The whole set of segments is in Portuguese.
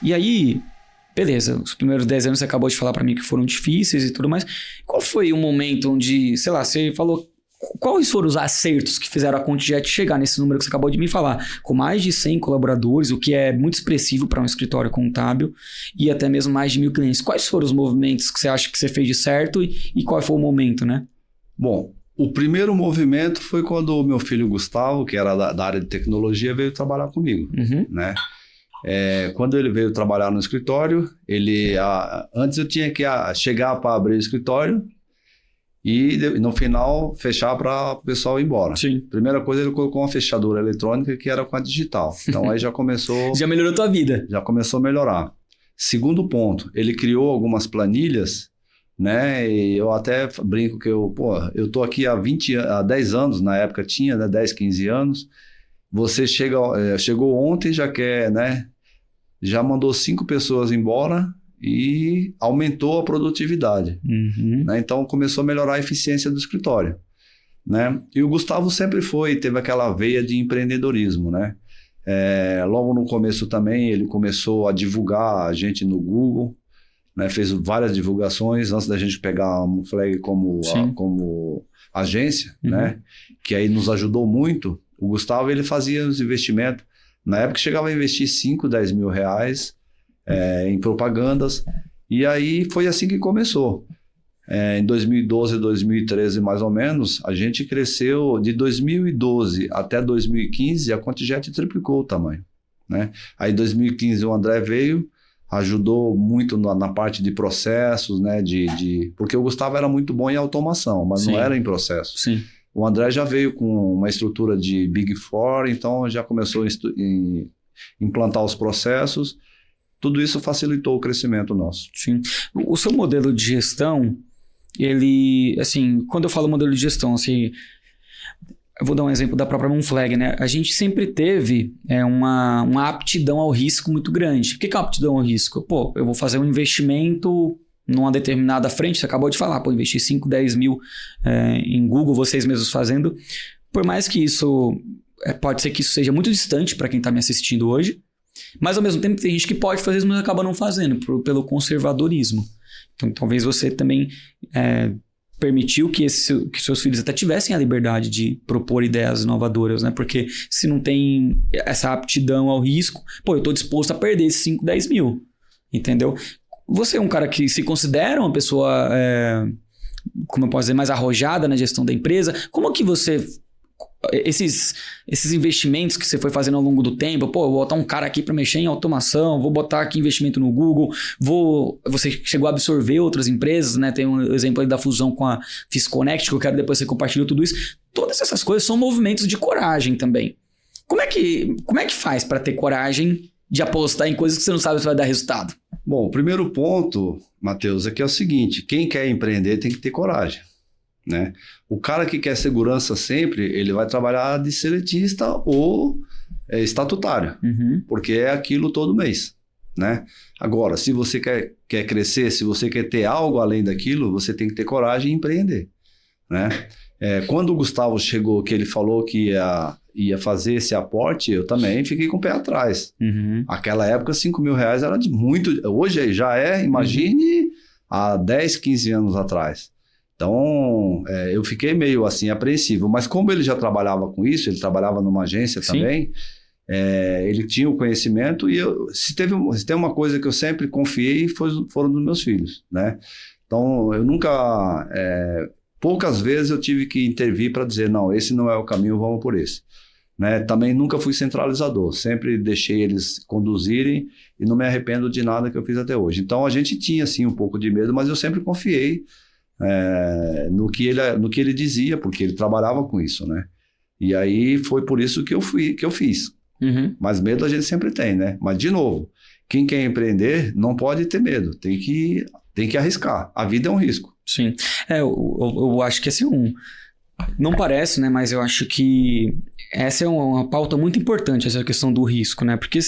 E aí, beleza, os primeiros 10 anos você acabou de falar pra mim que foram difíceis e tudo mais. Qual foi o momento onde, sei lá, você falou... Quais foram os acertos que fizeram a ContiJet chegar nesse número que você acabou de me falar? Com mais de 100 colaboradores, o que é muito expressivo para um escritório contábil, e até mesmo mais de 1.000 clientes. Quais foram os movimentos que você acha que você fez de certo e qual foi o momento, né? Bom, o primeiro movimento foi quando o meu filho Gustavo, que era da área de tecnologia, veio trabalhar comigo, né? Quando ele veio trabalhar no escritório, antes eu tinha que chegar para abrir o escritório e no final fechar para o pessoal ir embora. Sim. Primeira coisa, ele colocou uma fechadura eletrônica que era com a digital. Então aí já começou... Já melhorou a tua vida. Já começou a melhorar. Segundo ponto, ele criou algumas planilhas, né? E eu até brinco que eu tô aqui há 10 anos, na época tinha, né? 10, 15 anos. Você chegou ontem, já quer, né? Já mandou 5 pessoas embora e aumentou a produtividade. Né? Então começou a melhorar a eficiência do escritório, né? E o Gustavo sempre teve aquela veia de empreendedorismo, né? Logo no começo também ele começou a divulgar a gente no Google, né? Fez várias divulgações antes da gente pegar a Moonflag como agência, né? Que aí nos ajudou muito. O Gustavo, ele fazia os investimentos, na época chegava a investir 5, 10 mil reais em propagandas, e aí foi assim que começou. Em 2012, 2013 mais ou menos, a gente cresceu de 2012 até 2015, a ContiJet triplicou o tamanho, né? Aí em 2015 o André veio, ajudou muito na parte de processos, né? Porque o Gustavo era muito bom em automação, mas não era em processo. Sim. O André já veio com uma estrutura de Big Four, então já começou a implantar os processos. Tudo isso facilitou o crescimento nosso. Sim. O seu modelo de gestão, ele, assim, quando eu falo modelo de gestão, assim, eu vou dar um exemplo da própria Moonflag, né? A gente sempre teve uma aptidão ao risco muito grande. O que é uma aptidão ao risco? Pô, eu vou fazer um investimento numa determinada frente, você acabou de falar, pô, investir 5, 10 mil em Google, vocês mesmos fazendo. Por mais que isso, pode ser que isso seja muito distante para quem está me assistindo hoje, mas ao mesmo tempo tem gente que pode fazer isso, mas acaba não fazendo, pelo conservadorismo. Então talvez você também permitiu que seus filhos até tivessem a liberdade de propor ideias inovadoras, né? Porque se não tem essa aptidão ao risco, pô, eu estou disposto a perder esses 5, 10 mil, entendeu? Você é um cara que se considera uma pessoa, como eu posso dizer, mais arrojada na gestão da empresa. Como que você... Esses investimentos que você foi fazendo ao longo do tempo, pô, eu vou botar um cara aqui para mexer em automação, vou botar aqui investimento no Google, você chegou a absorver outras empresas, né? Tem um exemplo aí da fusão com a FisConnect, que eu quero depois você compartilhar tudo isso. Todas essas coisas são movimentos de coragem também. Como é que faz para ter coragem de apostar em coisas que você não sabe se vai dar resultado? Bom, o primeiro ponto, Matheus, é o seguinte: quem quer empreender tem que ter coragem, né? O cara que quer segurança sempre, ele vai trabalhar de seletista ou estatutário, porque é aquilo todo mês, né? Agora, se você quer crescer, se você quer ter algo além daquilo, você tem que ter coragem e empreender, né? Quando o Gustavo chegou, que ele falou que ia fazer esse aporte, eu também fiquei com o pé atrás. Aquela época, 5 mil reais era de muito... Hoje já imagine, há 10, 15 anos atrás. Então, eu fiquei meio assim apreensivo, mas como ele já trabalhava com isso, ele trabalhava numa agência também, ele tinha o conhecimento, e se tem uma coisa que eu sempre confiei, foram dos meus filhos, né? Então, eu nunca... poucas vezes eu tive que intervir para dizer, não, esse não é o caminho, vamos por esse. Né? Também nunca fui centralizador, sempre deixei eles conduzirem e não me arrependo de nada que eu fiz até hoje. Então, a gente tinha, sim, um pouco de medo, mas eu sempre confiei no que ele dizia, porque ele trabalhava com isso, né? E aí foi por isso que eu fiz. Mas medo a gente sempre tem, né? Mas, de novo, quem quer empreender não pode ter medo, tem que arriscar. A vida é um risco. Sim. Eu acho que assim, não parece, né? Mas eu acho que essa é uma pauta muito importante, essa questão do risco, né? Porque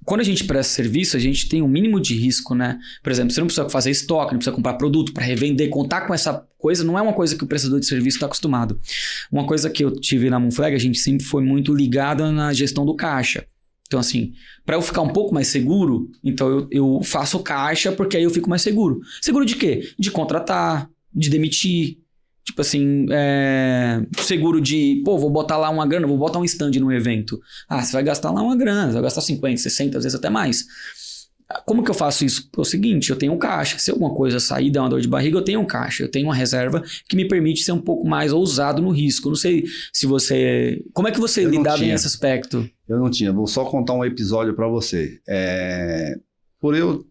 quando a gente presta serviço, a gente tem um mínimo de risco, né? Por exemplo, você não precisa fazer estoque, não precisa comprar produto para revender, contar com essa coisa, não é uma coisa que o prestador de serviço está acostumado. Uma coisa que eu tive na Moonflag, a gente sempre foi muito ligado na gestão do caixa. Então, assim, para eu ficar um pouco mais seguro, então eu faço caixa porque aí eu fico mais seguro. Seguro de quê? De contratar, de demitir. Tipo assim, seguro de, vou botar lá uma grana, vou botar um stand num evento. Ah, você vai gastar lá uma grana, você vai gastar 50, 60, às vezes até mais. Como que eu faço isso? É o seguinte, eu tenho um caixa. Se alguma coisa sair, dar uma dor de barriga, eu tenho um caixa. Eu tenho uma reserva que me permite ser um pouco mais ousado no risco. Não sei se você... Como é que você lidava nesse aspecto? Eu não tinha. Vou só contar um episódio para você. Por eu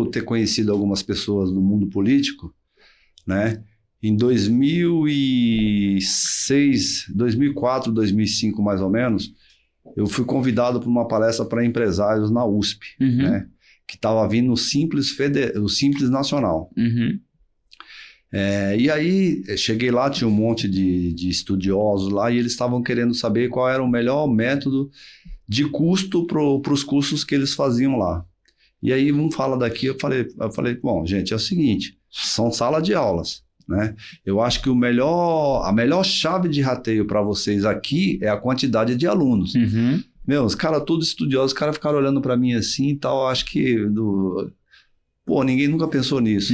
ter conhecido algumas pessoas do mundo político, né? Em 2006, 2004, 2005 mais ou menos, eu fui convidado para uma palestra para empresários na USP, né? Que estava vindo o Simples Nacional. E aí, cheguei lá, tinha um monte de estudiosos lá e eles estavam querendo saber qual era o melhor método de custo para os cursos que eles faziam lá. E aí, um fala daqui, eu falei, bom, gente, é o seguinte, são salas de aulas, né? Eu acho que a melhor chave de rateio para vocês aqui é a quantidade de alunos. Meu, os caras todos estudiosos, os caras ficaram olhando para mim assim e tal, acho que... ninguém nunca pensou nisso.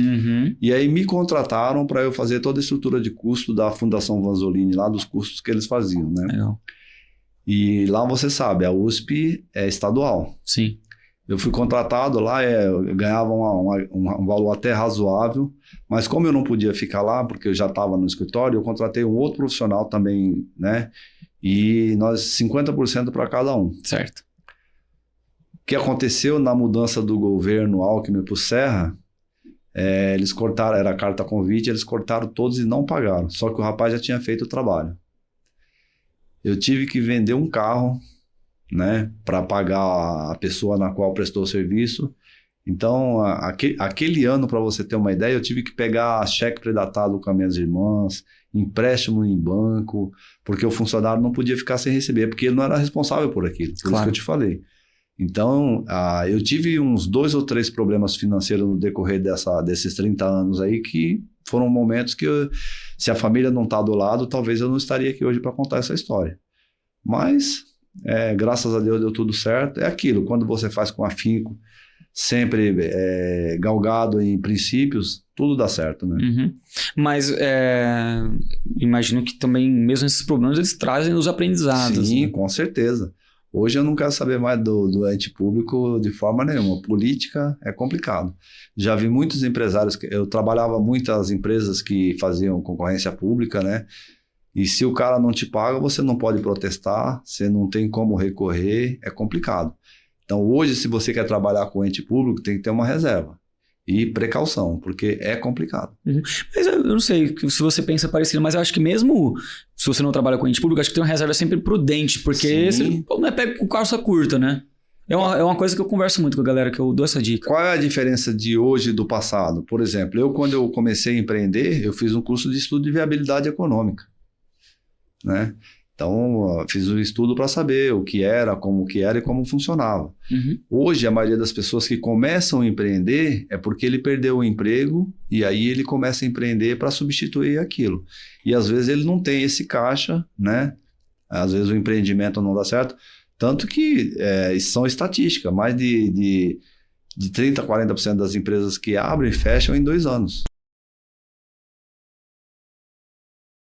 E aí me contrataram para eu fazer toda a estrutura de custo da Fundação Vanzolini, lá dos custos que eles faziam, né? Legal. E lá você sabe, a USP é estadual. Sim. Eu fui contratado lá, eu ganhava um valor até razoável, mas como eu não podia ficar lá, porque eu já estava no escritório, eu contratei um outro profissional também, né? E nós 50% para cada um. Certo. O que aconteceu na mudança do governo Alckmin para o Serra, eles cortaram, era carta convite, eles cortaram todos e não pagaram. Só que o rapaz já tinha feito o trabalho. Eu tive que vender um carro, né, para pagar a pessoa na qual prestou o serviço. Então, aquele ano, para você ter uma ideia, eu tive que pegar cheque predatado com as minhas irmãs, empréstimo em banco, porque o funcionário não podia ficar sem receber, porque ele não era responsável por aquilo, por isso que eu te falei. Então, eu tive uns 2 ou 3 problemas financeiros no decorrer desses 30 anos aí, que foram momentos que, se a família não está do lado, talvez eu não estaria aqui hoje para contar essa história. Mas, graças a Deus, deu tudo certo. É aquilo, quando você faz com afinco, sempre galgado em princípios, tudo dá certo, né? Mas imagino que também, mesmo esses problemas, eles trazem os aprendizados. Sim, né? Com certeza. Hoje eu não quero saber mais do ente público de forma nenhuma. Política é complicado. Já vi muitos empresários, eu trabalhava muitas empresas que faziam concorrência pública, né? E se o cara não te paga, você não pode protestar, você não tem como recorrer, é complicado. Então hoje, se você quer trabalhar com ente público, tem que ter uma reserva e precaução, porque é complicado. Mas eu não sei se você pensa parecido, mas eu acho que mesmo se você não trabalha com ente público, acho que tem uma reserva sempre prudente, porque você não é pego com calça curta, né? É uma coisa que eu converso muito com a galera, que eu dou essa dica. Qual é a diferença de hoje e do passado? Por exemplo, quando eu comecei a empreender, eu fiz um curso de estudo de viabilidade econômica, né? Então, fiz um estudo para saber o que era, como que era e como funcionava. Hoje, a maioria das pessoas que começam a empreender é porque ele perdeu o emprego e aí ele começa a empreender para substituir aquilo. E às vezes ele não tem esse caixa, né? Às vezes o empreendimento não dá certo. Tanto que são estatísticas, mais de 30% a 40% das empresas que abrem fecham em 2 anos.